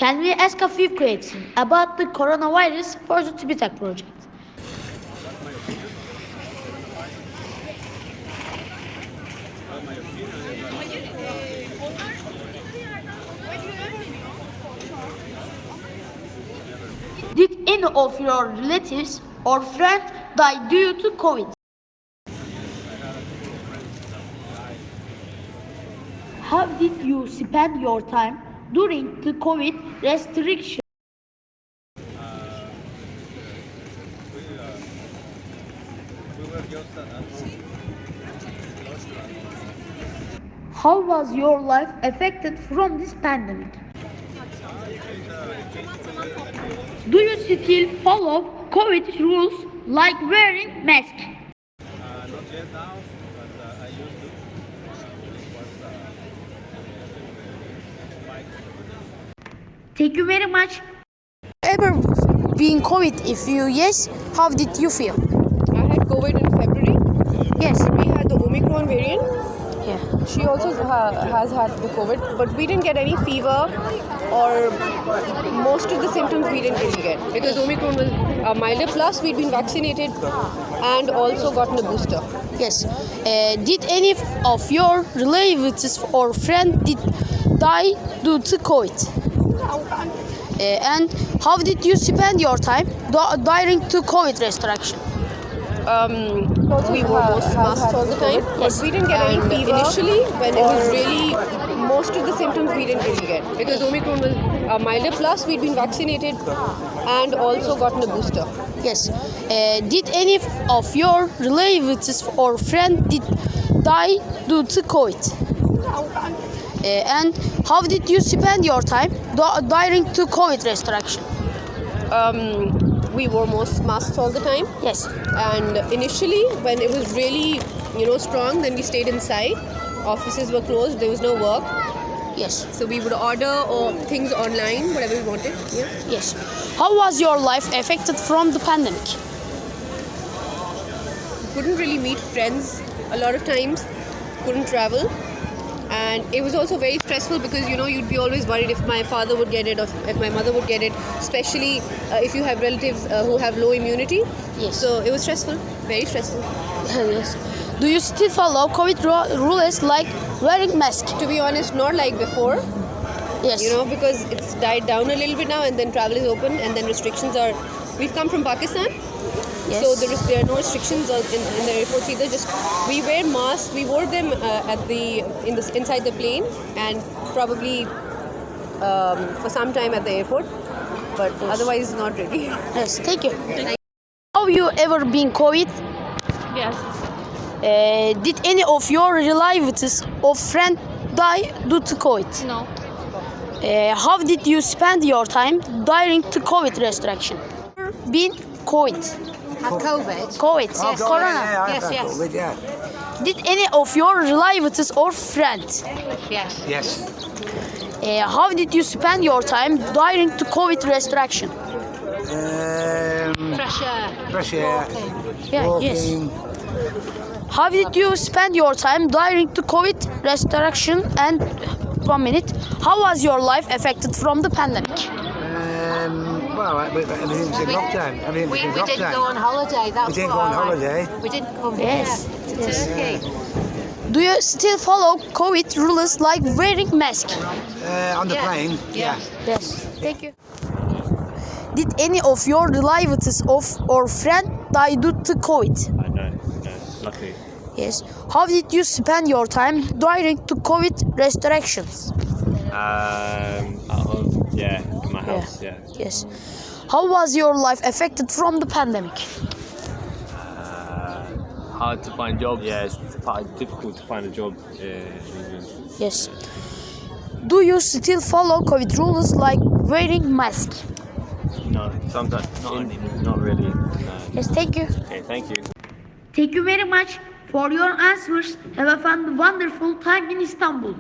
Can we ask a few questions about the coronavirus for the Tübitak project? Did any of your relatives or friends die due to COVID? How did you spend your time during the COVID restriction? How was your life affected from this pandemic? Do you still follow COVID rules like wearing mask? Not yet now, but I used to. Thank you very much. Ever been COVID? If you yes, how did you feel? I had COVID in February. Yes. We had the Omicron variant. Yeah. She also has had the COVID, but we didn't get any fever or most of the symptoms we didn't really get because Omicron was milder. Plus, we'd been vaccinated and also gotten a booster. Yes. Did any of your relatives or friends die due to COVID? And how did you spend your time during the COVID restriction? We wore masks all the time, Yes. but we didn't get any fever. Initially, when it was really most of the symptoms we didn't really get because Omicron was milder. Plus, we'd been vaccinated and also gotten a booster. Yes. Did any of your relatives or friends die due to COVID? And how did you spend your time during the COVID restriction? We wore masks all the time. Yes. And initially, when it was really, strong, then we stayed inside. Offices were closed. There was no work. Yes. So we would order things online, whatever we wanted. Yeah. Yes. How was your life affected from the pandemic? Couldn't really meet friends a lot of times. Couldn't travel. And it was also very stressful because, you'd be always worried if my father would get it or if my mother would get it, especially if you have relatives who have low immunity. Yes. So it was stressful, very stressful. Yes. Do you still follow COVID rules like wearing mask? To be honest, not like before. Yes. Because it's died down a little bit now and then travel is open and then restrictions are... We've come from Pakistan. Yes. So there are no restrictions in the airports either. Just we wear masks. We wore them inside the plane and probably for some time at the airport, but otherwise not really. Yes. Thank you. Have you ever been COVID? Yes. Did any of your relatives or friends die due to COVID? No. How did you spend your time during the COVID restriction? Been COVID. COVID. COVID. Yes. Corona. Yes. COVID, yeah. Did any of your relatives or friends? Yes. Yes. How did you spend your time during the COVID restriction? Fresh air. Fresh air. Yeah, Walking. yes. How did you spend your time during the COVID restriction? And 1 minute. How was your life affected from the pandemic? Well, everything's in lockdown. Everything's We in didn't lockdown. go on holiday. That's We didn't what go on I like. holiday. We didn't come Yes. here Yes. to Turkey. Do you still follow COVID rules like wearing mask? On the Yeah. plane, yeah. Yes. Thank you. Did any of your relatives or friends die due to COVID? No, luckily. Yes. How did you spend your time during the COVID restrictions? At home, in my house, Yes. How was your life affected from the pandemic? Hard to find jobs. Yeah, it's difficult to find a job in England. Yes. Do you still follow COVID rules like wearing mask? No, sometimes not really. No. Yes, thank you. Okay, thank you. Thank you very much for your answers. Have a wonderful time in Istanbul.